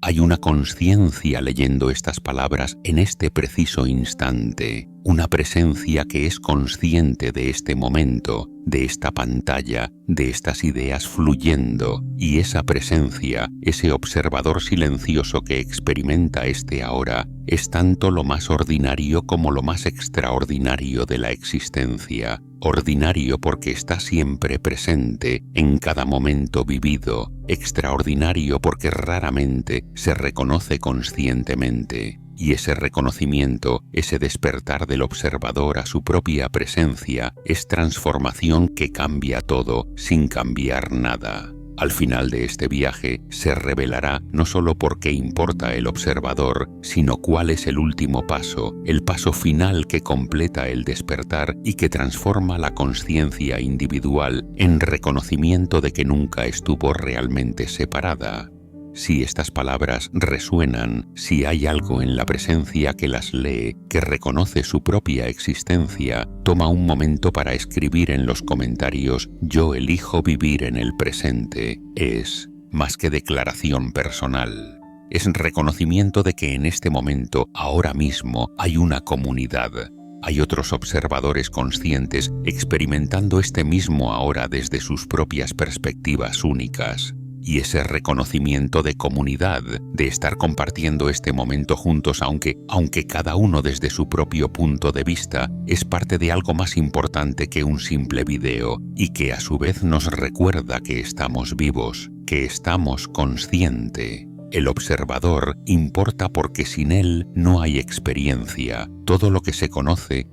Hay una conciencia leyendo estas palabras en este preciso instante, una presencia que es consciente de este momento, de esta pantalla, de estas ideas fluyendo, y esa presencia, ese observador silencioso que experimenta este ahora, es tanto lo más ordinario como lo más extraordinario de la existencia. Ordinario porque está siempre presente en cada momento vivido, extraordinario porque raramente se reconoce conscientemente. Y ese reconocimiento, ese despertar del observador a su propia presencia, es transformación que cambia todo sin cambiar nada. Al final de este viaje se revelará no solo por qué importa el observador, sino cuál es el último paso, el paso final que completa el despertar y que transforma la conciencia individual en reconocimiento de que nunca estuvo realmente separada. Si estas palabras resuenan, si hay algo en la presencia que las lee, que reconoce su propia existencia, toma un momento para escribir en los comentarios «Yo elijo vivir en el presente». Es más que declaración personal. Es reconocimiento de que en este momento, ahora mismo, hay una comunidad. Hay otros observadores conscientes experimentando este mismo ahora desde sus propias perspectivas únicas. Y ese reconocimiento de comunidad, de estar compartiendo este momento juntos, aunque cada uno desde su propio punto de vista, es parte de algo más importante que un simple video y que a su vez nos recuerda que estamos vivos, que estamos conscientes. El observador importa porque sin él no hay experiencia. Todo lo que se conoce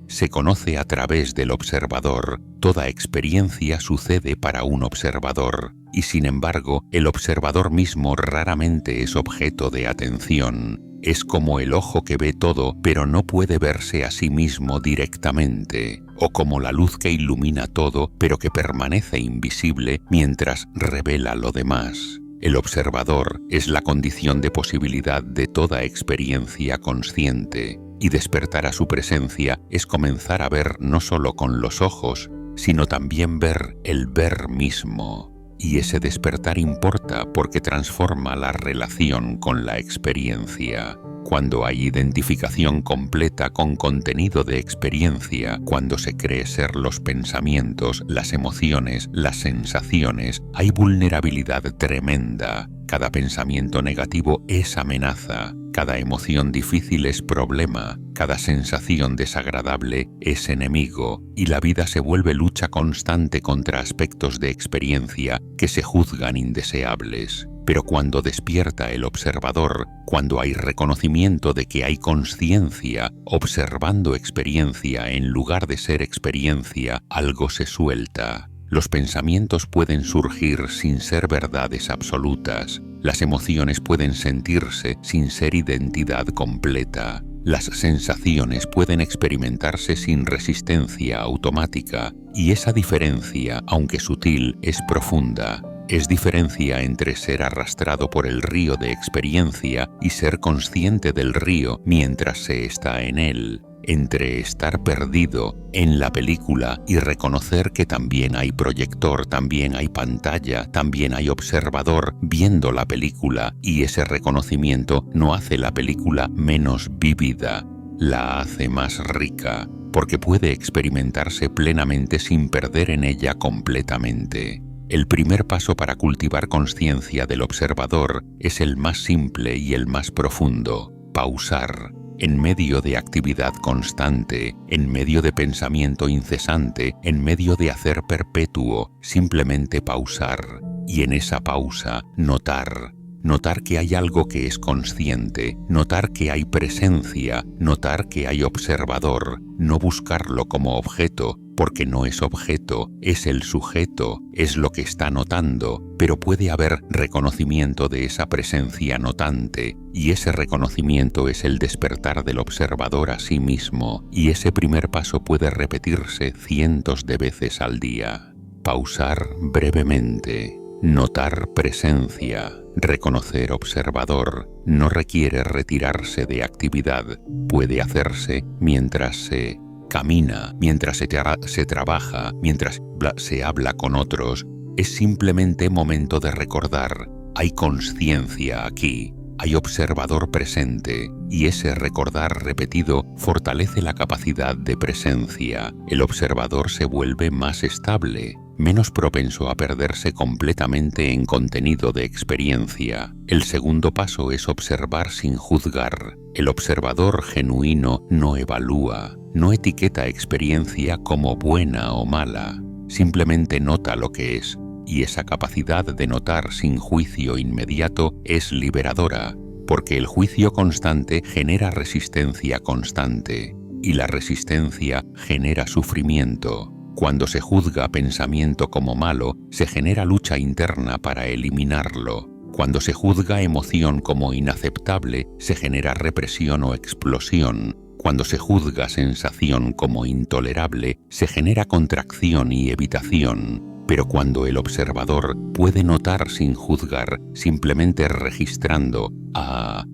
a través del observador. Toda experiencia sucede para un observador. Y sin embargo, el observador mismo raramente es objeto de atención. Es como el ojo que ve todo, pero no puede verse a sí mismo directamente. O como la luz que ilumina todo, pero que permanece invisible mientras revela lo demás. El observador es la condición de posibilidad de toda experiencia consciente, y despertar a su presencia es comenzar a ver no solo con los ojos, sino también ver el ver mismo. Y ese despertar importa porque transforma la relación con la experiencia. Cuando hay identificación completa con contenido de experiencia, cuando se cree ser los pensamientos, las emociones, las sensaciones, hay vulnerabilidad tremenda. Cada pensamiento negativo es amenaza, cada emoción difícil es problema, cada sensación desagradable es enemigo, y la vida se vuelve lucha constante contra aspectos de experiencia que se juzgan indeseables. Pero cuando despierta el observador, cuando hay reconocimiento de que hay conciencia, observando experiencia en lugar de ser experiencia, algo se suelta. Los pensamientos pueden surgir sin ser verdades absolutas. Las emociones pueden sentirse sin ser identidad completa. Las sensaciones pueden experimentarse sin resistencia automática. Y esa diferencia, aunque sutil, es profunda. Es diferencia entre ser arrastrado por el río de experiencia y ser consciente del río mientras se está en él, entre estar perdido en la película y reconocer que también hay proyector, también hay pantalla, también hay observador viendo la película, y ese reconocimiento no hace la película menos vívida, la hace más rica, porque puede experimentarse plenamente sin perder en ella completamente. El primer paso para cultivar conciencia del observador es el más simple y el más profundo: pausar. En medio de actividad constante, en medio de pensamiento incesante, en medio de hacer perpetuo, simplemente pausar. Y en esa pausa, notar. Notar que hay algo que es consciente, notar que hay presencia, notar que hay observador, no buscarlo como objeto, porque no es objeto, es el sujeto, es lo que está notando, pero puede haber reconocimiento de esa presencia notante, y ese reconocimiento es el despertar del observador a sí mismo, y ese primer paso puede repetirse cientos de veces al día. Pausar brevemente, notar presencia, reconocer observador, no requiere retirarse de actividad, puede hacerse mientras se camina, mientras se trabaja, mientras se habla con otros. Es simplemente momento de recordar, hay conciencia aquí, hay observador presente, y ese recordar repetido fortalece la capacidad de presencia. El observador se vuelve más estable, menos propenso a perderse completamente en contenido de experiencia. El segundo paso es observar sin juzgar. El observador genuino no evalúa, no etiqueta experiencia como buena o mala, simplemente nota lo que es, y esa capacidad de notar sin juicio inmediato es liberadora, porque el juicio constante genera resistencia constante, y la resistencia genera sufrimiento. Cuando se juzga pensamiento como malo, se genera lucha interna para eliminarlo. Cuando se juzga emoción como inaceptable, se genera represión o explosión. Cuando se juzga sensación como intolerable, se genera contracción y evitación. Pero cuando el observador puede notar sin juzgar, simplemente registrando,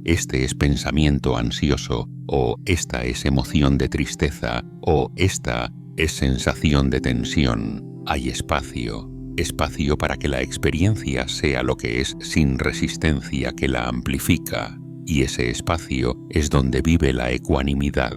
este es pensamiento ansioso, o esta es emoción de tristeza, o esta es sensación de tensión, hay espacio para que la experiencia sea lo que es sin resistencia que la amplifica, y ese espacio es donde vive la ecuanimidad,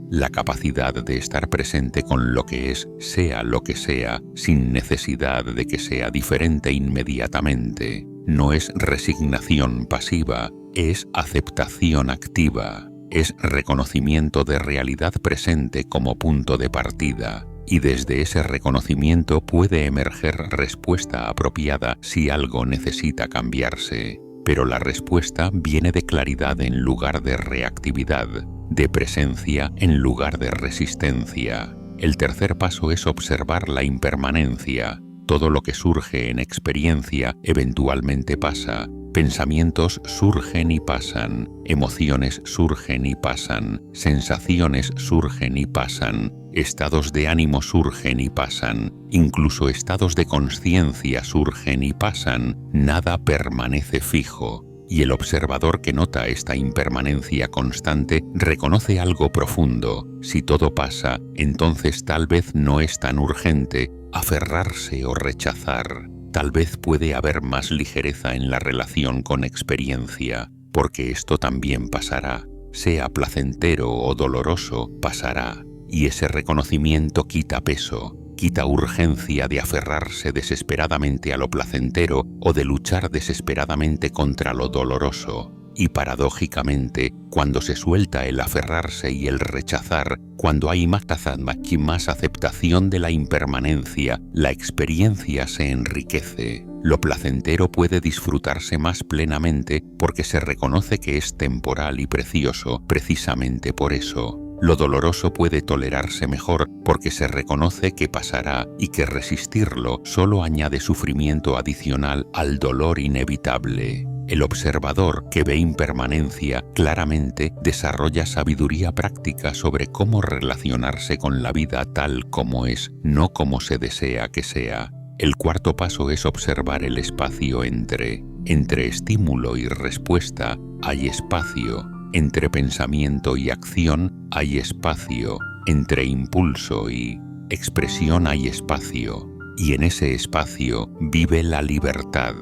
la capacidad de estar presente con lo que es, sea lo que sea, sin necesidad de que sea diferente inmediatamente. No es resignación pasiva, es aceptación activa, es reconocimiento de realidad presente como punto de partida. Y desde ese reconocimiento puede emerger respuesta apropiada si algo necesita cambiarse. Pero la respuesta viene de claridad en lugar de reactividad, de presencia en lugar de resistencia. El tercer paso es observar la impermanencia. Todo lo que surge en experiencia eventualmente pasa. Pensamientos surgen y pasan, emociones surgen y pasan, sensaciones surgen y pasan, estados de ánimo surgen y pasan, incluso estados de conciencia surgen y pasan, nada permanece fijo. Y el observador que nota esta impermanencia constante reconoce algo profundo. Si todo pasa, entonces tal vez no es tan urgente aferrarse o rechazar. Tal vez puede haber más ligereza en la relación con experiencia, porque esto también pasará. Sea placentero o doloroso, pasará. Y ese reconocimiento quita peso, quita urgencia de aferrarse desesperadamente a lo placentero o de luchar desesperadamente contra lo doloroso. Y paradójicamente, cuando se suelta el aferrarse y el rechazar, cuando hay más aceptación de la impermanencia, la experiencia se enriquece. Lo placentero puede disfrutarse más plenamente porque se reconoce que es temporal y precioso precisamente por eso. Lo doloroso puede tolerarse mejor porque se reconoce que pasará y que resistirlo solo añade sufrimiento adicional al dolor inevitable. El observador que ve impermanencia claramente desarrolla sabiduría práctica sobre cómo relacionarse con la vida tal como es, no como se desea que sea. El cuarto paso es observar el espacio entre estímulo y respuesta hay espacio, entre pensamiento y acción hay espacio, entre impulso y expresión hay espacio, y en ese espacio vive la libertad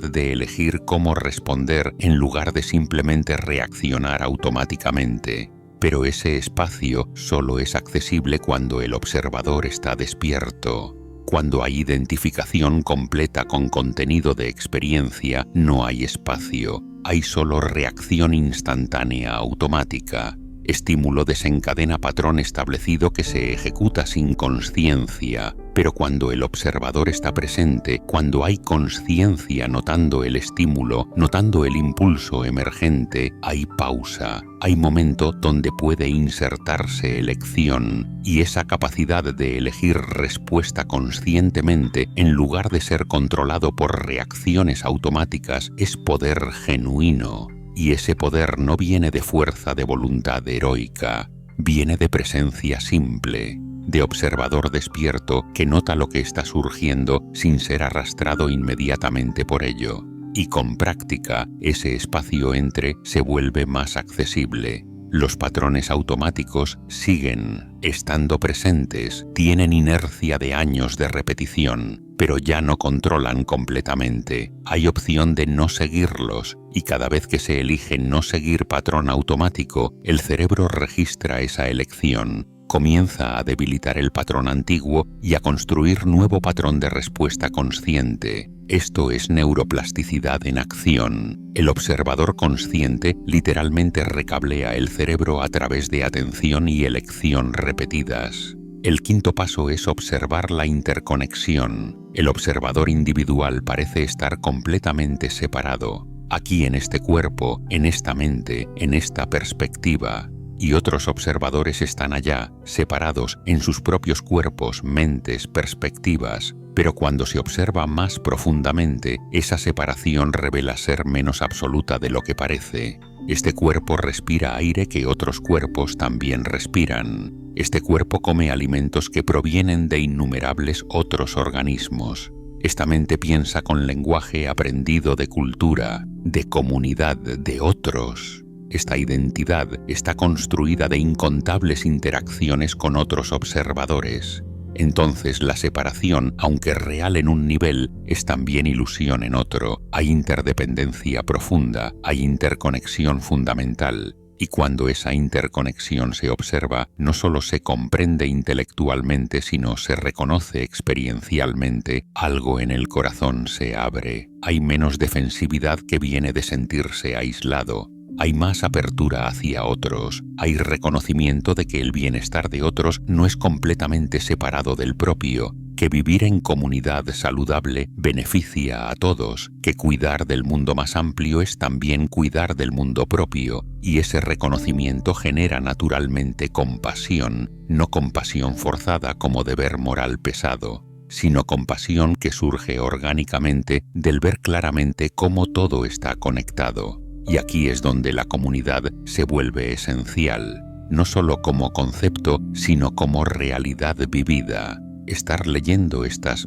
de elegir cómo responder en lugar de simplemente reaccionar automáticamente. Pero ese espacio solo es accesible cuando el observador está despierto. Cuando hay identificación completa con contenido de experiencia, no hay espacio, hay solo reacción instantánea automática. Estímulo desencadena patrón establecido que se ejecuta sin conciencia, pero cuando el observador está presente, cuando hay conciencia notando el estímulo, notando el impulso emergente, hay pausa, hay momento donde puede insertarse elección, y esa capacidad de elegir respuesta conscientemente en lugar de ser controlado por reacciones automáticas es poder genuino. Y ese poder no viene de fuerza de voluntad heroica, viene de presencia simple, de observador despierto que nota lo que está surgiendo sin ser arrastrado inmediatamente por ello. Y con práctica, ese espacio entre se vuelve más accesible. Los patrones automáticos siguen estando presentes, tienen inercia de años de repetición. pero ya no controlan completamente. Hay opción de no seguirlos, y cada vez que se elige no seguir patrón automático, el cerebro registra esa elección. Comienza a debilitar el patrón antiguo y a construir nuevo patrón de respuesta consciente. Esto es neuroplasticidad en acción. El observador consciente literalmente recablea el cerebro a través de atención y elección repetidas. El quinto paso es observar la interconexión. El observador individual parece estar completamente separado. Aquí en este cuerpo, en esta mente, en esta perspectiva. Y otros observadores están allá, separados en sus propios cuerpos, mentes, perspectivas. Pero cuando se observa más profundamente, esa separación revela ser menos absoluta de lo que parece. Este cuerpo respira aire que otros cuerpos también respiran. Este cuerpo come alimentos que provienen de innumerables otros organismos. Esta mente piensa con lenguaje aprendido de cultura, de comunidad, de otros. Esta identidad está construida de incontables interacciones con otros observadores. Entonces la separación, aunque real en un nivel, es también ilusión en otro. Hay interdependencia profunda, hay interconexión fundamental. Y cuando esa interconexión se observa, no solo se comprende intelectualmente, sino se reconoce experiencialmente, algo en el corazón se abre. Hay menos defensividad que viene de sentirse aislado. Hay más apertura hacia otros, hay reconocimiento de que el bienestar de otros no es completamente separado del propio, que vivir en comunidad saludable beneficia a todos, que cuidar del mundo más amplio es también cuidar del mundo propio, y ese reconocimiento genera naturalmente compasión, no compasión forzada como deber moral pesado, sino compasión que surge orgánicamente del ver claramente cómo todo está conectado. Y aquí es donde la comunidad se vuelve esencial, no solo como concepto, sino como realidad vivida. Estar leyendo estas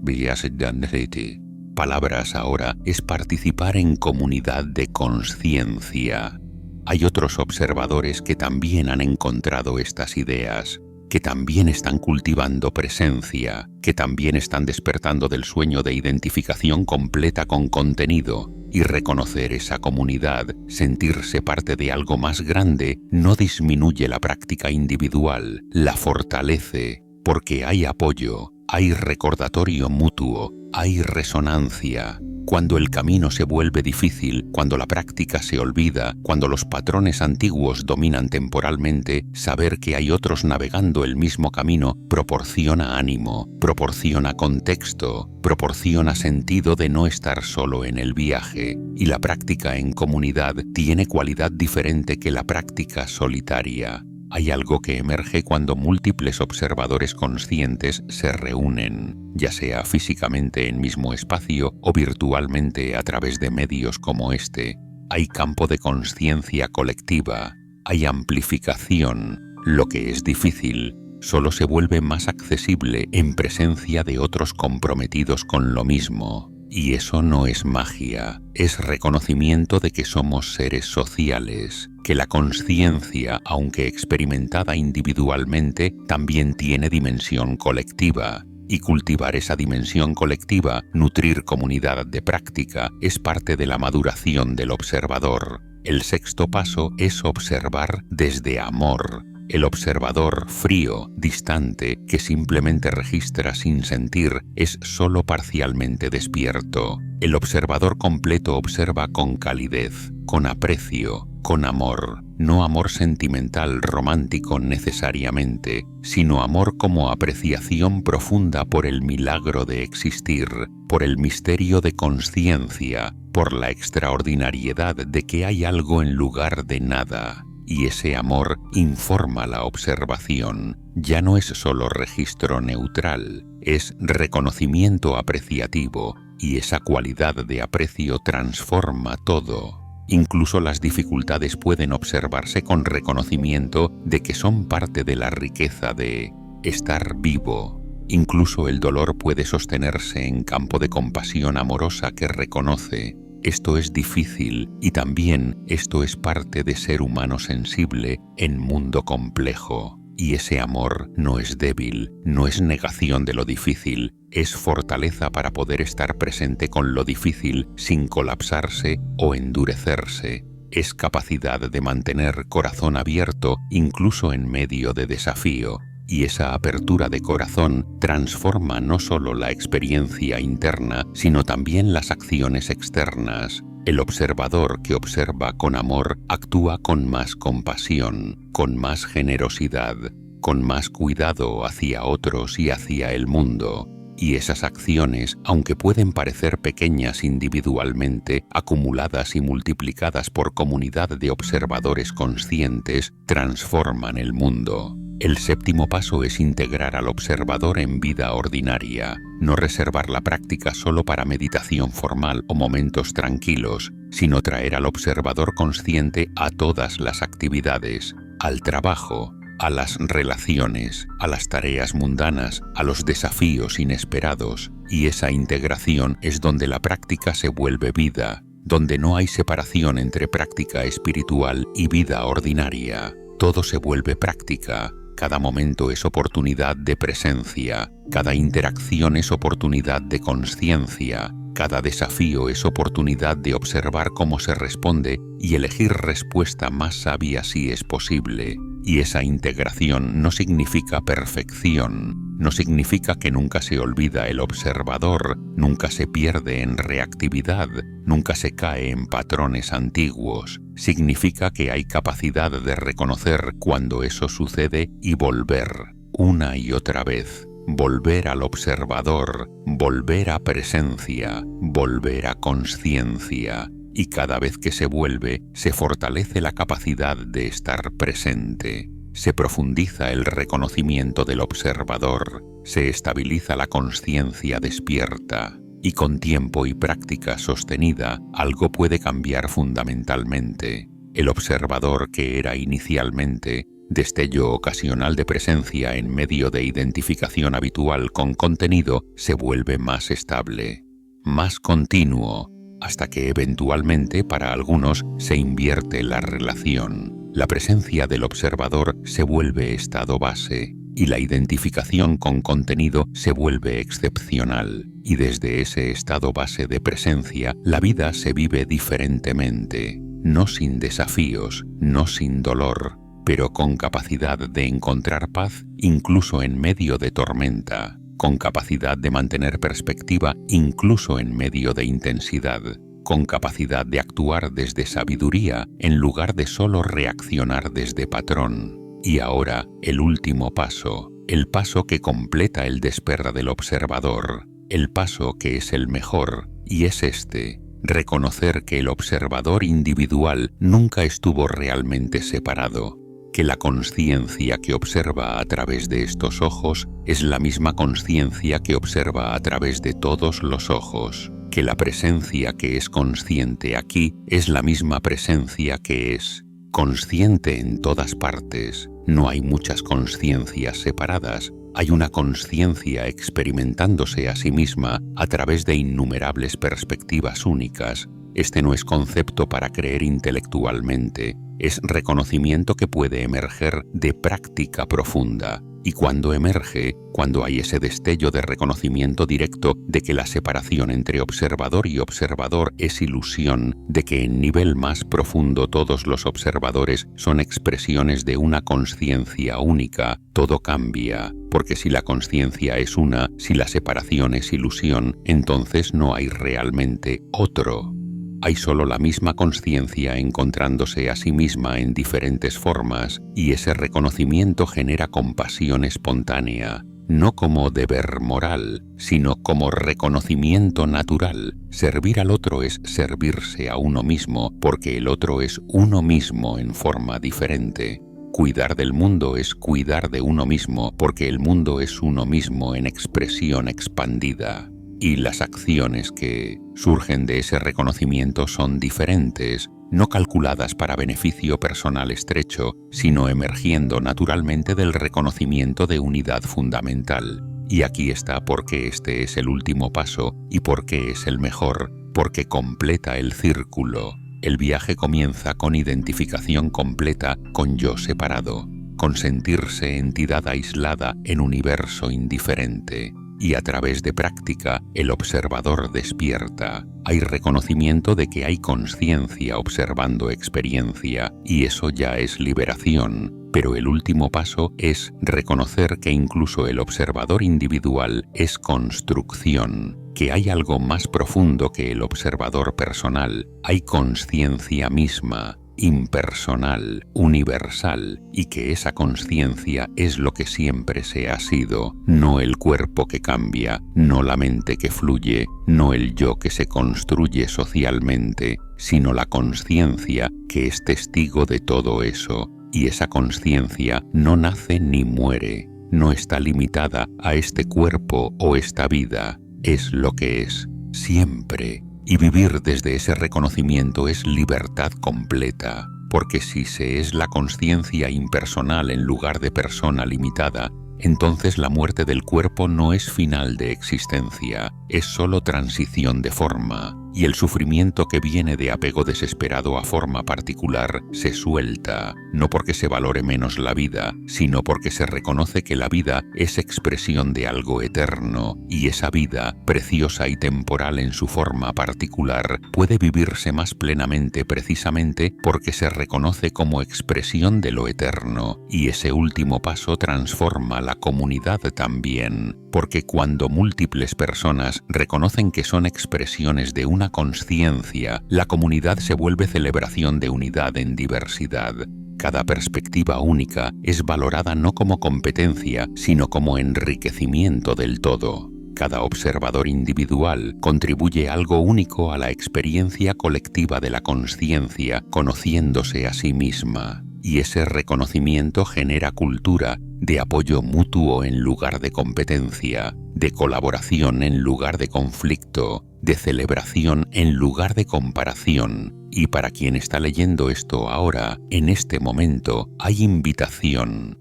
palabras ahora es participar en comunidad de conciencia. Hay otros observadores que también han encontrado estas ideas, que también están cultivando presencia, que también están despertando del sueño de identificación completa con contenido. Y reconocer esa comunidad, sentirse parte de algo más grande, no disminuye la práctica individual, la fortalece, porque hay apoyo, hay recordatorio mutuo, hay resonancia. Cuando el camino se vuelve difícil, cuando la práctica se olvida, cuando los patrones antiguos dominan temporalmente, saber que hay otros navegando el mismo camino proporciona ánimo, proporciona contexto, proporciona sentido de no estar solo en el viaje, y la práctica en comunidad tiene cualidad diferente que la práctica solitaria. Hay algo que emerge cuando múltiples observadores conscientes se reúnen, ya sea físicamente en mismo espacio o virtualmente a través de medios como este. Hay campo de conciencia colectiva, hay amplificación. Lo que es difícil solo se vuelve más accesible en presencia de otros comprometidos con lo mismo. Y eso no es magia, es reconocimiento de que somos seres sociales, que la conciencia, aunque experimentada individualmente, también tiene dimensión colectiva. Y cultivar esa dimensión colectiva, nutrir comunidad de práctica, es parte de la maduración del observador. El sexto paso es observar desde amor. El observador frío, distante, que simplemente registra sin sentir, es solo parcialmente despierto. El observador completo observa con calidez, con aprecio, con amor. No amor sentimental romántico necesariamente, sino amor como apreciación profunda por el milagro de existir, por el misterio de conciencia, por la extraordinariedad de que hay algo en lugar de nada. Y ese amor informa la observación. Ya no es solo registro neutral, es reconocimiento apreciativo, y esa cualidad de aprecio transforma todo. Incluso las dificultades pueden observarse con reconocimiento de que son parte de la riqueza de estar vivo. Incluso el dolor puede sostenerse en campo de compasión amorosa que reconoce: esto es difícil y también esto es parte de ser humano sensible en mundo complejo. Y ese amor no es débil, no es negación de lo difícil, es fortaleza para poder estar presente con lo difícil sin colapsarse o endurecerse. Es capacidad de mantener corazón abierto incluso en medio de desafío. Y esa apertura de corazón transforma no solo la experiencia interna, sino también las acciones externas. El observador que observa con amor actúa con más compasión, con más generosidad, con más cuidado hacia otros y hacia el mundo. Y esas acciones, aunque pueden parecer pequeñas individualmente, acumuladas y multiplicadas por comunidad de observadores conscientes, transforman el mundo. El séptimo paso es integrar al observador en vida ordinaria, no reservar la práctica solo para meditación formal o momentos tranquilos, sino traer al observador consciente a todas las actividades, al trabajo, a las relaciones, a las tareas mundanas, a los desafíos inesperados, y esa integración es donde la práctica se vuelve vida, donde no hay separación entre práctica espiritual y vida ordinaria. Todo se vuelve práctica. Cada momento es oportunidad de presencia, cada interacción es oportunidad de conciencia, cada desafío es oportunidad de observar cómo se responde y elegir respuesta más sabia si es posible. Y esa integración no significa perfección, no significa que nunca se olvida el observador, nunca se pierde en reactividad, nunca se cae en patrones antiguos. Significa que hay capacidad de reconocer cuando eso sucede y volver, una y otra vez. Volver al observador, volver a presencia, volver a conciencia. Y cada vez que se vuelve, se fortalece la capacidad de estar presente. Se profundiza el reconocimiento del observador, se estabiliza la conciencia despierta. Y con tiempo y práctica sostenida, algo puede cambiar fundamentalmente. El observador que era inicialmente destello ocasional de presencia en medio de identificación habitual con contenido, se vuelve más estable, más continuo, hasta que eventualmente para algunos se invierte la relación. La presencia del observador se vuelve estado base y la identificación con contenido se vuelve excepcional. Y desde ese estado base de presencia, la vida se vive diferentemente, no sin desafíos, no sin dolor, pero con capacidad de encontrar paz incluso en medio de tormenta, con capacidad de mantener perspectiva incluso en medio de intensidad, con capacidad de actuar desde sabiduría en lugar de solo reaccionar desde patrón. Y ahora, el último paso, el paso que completa el despertar del observador, el paso que es el mejor, y es este: reconocer que el observador individual nunca estuvo realmente separado, que la conciencia que observa a través de estos ojos es la misma conciencia que observa a través de todos los ojos, que la presencia que es consciente aquí es la misma presencia que es consciente en todas partes. No hay muchas conciencias separadas, hay una conciencia experimentándose a sí misma a través de innumerables perspectivas únicas. Este no es concepto para creer intelectualmente, es reconocimiento que puede emerger de práctica profunda. Y cuando emerge, cuando hay ese destello de reconocimiento directo de que la separación entre observador y observador es ilusión, de que en nivel más profundo todos los observadores son expresiones de una conciencia única, todo cambia, porque si la conciencia es una, si la separación es ilusión, entonces no hay realmente otro. Hay solo la misma conciencia encontrándose a sí misma en diferentes formas, y ese reconocimiento genera compasión espontánea, no como deber moral, sino como reconocimiento natural. Servir al otro es servirse a uno mismo, porque el otro es uno mismo en forma diferente. Cuidar del mundo es cuidar de uno mismo, porque el mundo es uno mismo en expresión expandida. Y las acciones que surgen de ese reconocimiento son diferentes, no calculadas para beneficio personal estrecho, sino emergiendo naturalmente del reconocimiento de unidad fundamental. Y aquí está por qué este es el último paso y por qué es el mejor, porque completa el círculo. El viaje comienza con identificación completa con yo separado. con sentirse entidad aislada en universo indiferente. Y a través de práctica, el observador despierta. Hay reconocimiento de que hay conciencia observando experiencia, y eso ya es liberación. Pero el último paso es reconocer que incluso el observador individual es construcción, que hay algo más profundo que el observador personal. Hay conciencia misma, impersonal, universal, y que esa conciencia es lo que siempre se ha sido, no el cuerpo que cambia, no la mente que fluye, no el yo que se construye socialmente, sino la conciencia que es testigo de todo eso, y esa conciencia no nace ni muere, no está limitada a este cuerpo o esta vida, es lo que es, siempre. Y vivir desde ese reconocimiento es libertad completa, porque si se es la conciencia impersonal en lugar de persona limitada, entonces la muerte del cuerpo no es final de existencia, es solo transición de forma, y el sufrimiento que viene de apego desesperado a forma particular se suelta, no porque se valore menos la vida, sino porque se reconoce que la vida es expresión de algo eterno, y esa vida, preciosa y temporal en su forma particular, puede vivirse más plenamente precisamente porque se reconoce como expresión de lo eterno, y ese último paso transforma la comunidad también, porque cuando múltiples personas reconocen que son expresiones de una conciencia, la comunidad se vuelve celebración de unidad en diversidad. Cada perspectiva única es valorada no como competencia, sino como enriquecimiento del todo. Cada observador individual contribuye algo único a la experiencia colectiva de la conciencia, conociéndose a sí misma. Y ese reconocimiento genera cultura de apoyo mutuo en lugar de competencia, de colaboración en lugar de conflicto, de celebración en lugar de comparación. Y para quien está leyendo esto ahora, en este momento, hay invitación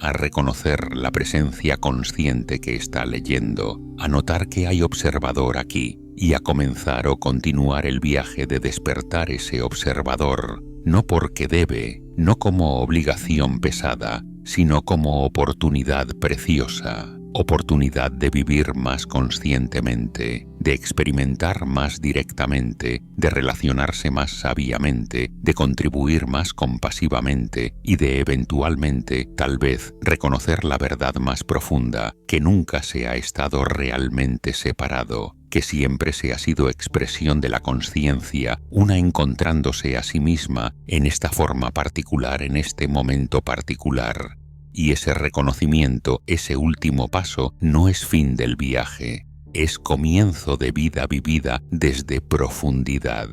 a reconocer la presencia consciente que está leyendo, a notar que hay observador aquí, y a comenzar o continuar el viaje de despertar ese observador, no porque debe, no como obligación pesada, sino como oportunidad preciosa, oportunidad de vivir más conscientemente, de experimentar más directamente, de relacionarse más sabiamente, de contribuir más compasivamente y de eventualmente, tal vez, reconocer la verdad más profunda, que nunca se ha estado realmente separado, que siempre se ha sido expresión de la conciencia, una encontrándose a sí misma en esta forma particular, en este momento particular. Y ese reconocimiento, ese último paso, no es fin del viaje, es comienzo de vida vivida desde profundidad.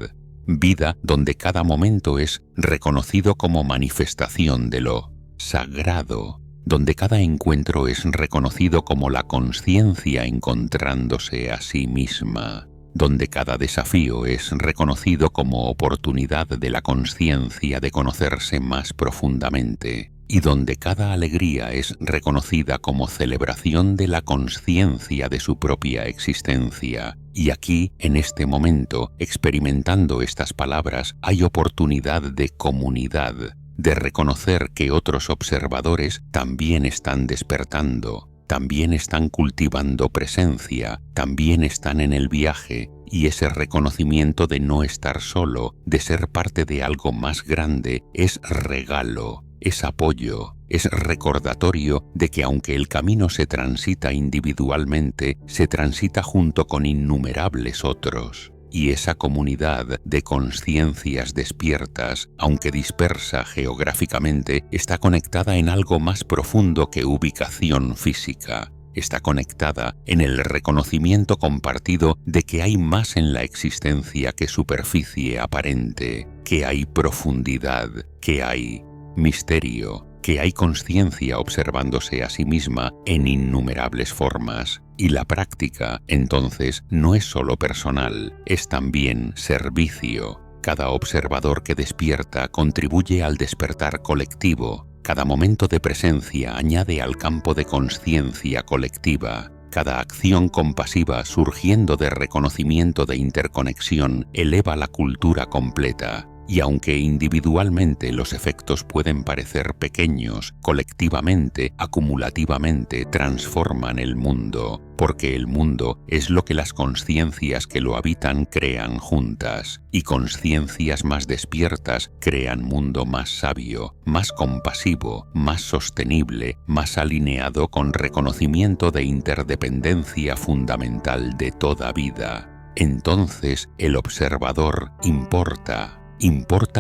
Vida donde cada momento es reconocido como manifestación de lo sagrado, donde cada encuentro es reconocido como la conciencia encontrándose a sí misma, donde cada desafío es reconocido como oportunidad de la conciencia de conocerse más profundamente, y donde cada alegría es reconocida como celebración de la conciencia de su propia existencia. Y aquí, en este momento, experimentando estas palabras, hay oportunidad de comunidad, de reconocer que otros observadores también están despertando, también están cultivando presencia, también están en el viaje, y ese reconocimiento de no estar solo, de ser parte de algo más grande, es regalo, es apoyo, es recordatorio de que aunque el camino se transita individualmente, se transita junto con innumerables otros. Y esa comunidad de conciencias despiertas, aunque dispersa geográficamente, está conectada en algo más profundo que ubicación física. Está conectada en el reconocimiento compartido de que hay más en la existencia que superficie aparente, que hay profundidad, que hay misterio, que hay conciencia observándose a sí misma en innumerables formas. Y la práctica, entonces, no es solo personal, es también servicio. Cada observador que despierta contribuye al despertar colectivo. Cada momento de presencia añade al campo de conciencia colectiva. Cada acción compasiva surgiendo de reconocimiento de interconexión eleva la cultura completa. Y aunque individualmente los efectos pueden parecer pequeños, colectivamente, acumulativamente, transforman el mundo, porque el mundo es lo que las consciencias que lo habitan crean juntas, y consciencias más despiertas crean mundo más sabio, más compasivo, más sostenible, más alineado con reconocimiento de interdependencia fundamental de toda vida. Entonces el observador importa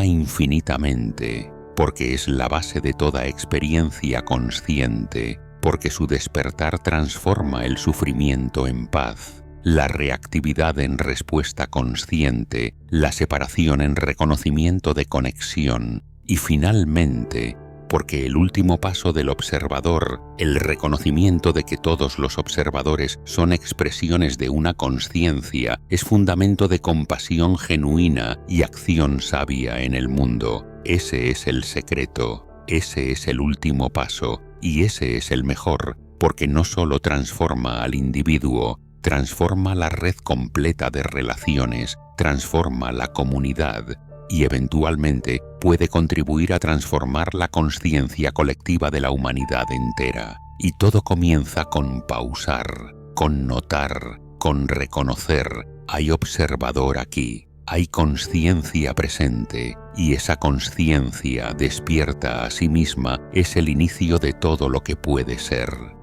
infinitamente, porque es la base de toda experiencia consciente, porque su despertar transforma el sufrimiento en paz, la reactividad en respuesta consciente, la separación en reconocimiento de conexión, y finalmente, porque el último paso del observador, el reconocimiento de que todos los observadores son expresiones de una consciencia, es fundamento de compasión genuina y acción sabia en el mundo. Ese es el secreto, ese es el último paso, y ese es el mejor, porque no solo transforma al individuo, transforma la red completa de relaciones, transforma la comunidad, y eventualmente puede contribuir a transformar la conciencia colectiva de la humanidad entera. Y todo comienza con pausar, con notar, con reconocer. Hay observador aquí, hay conciencia presente, y esa conciencia despierta a sí misma es el inicio de todo lo que puede ser.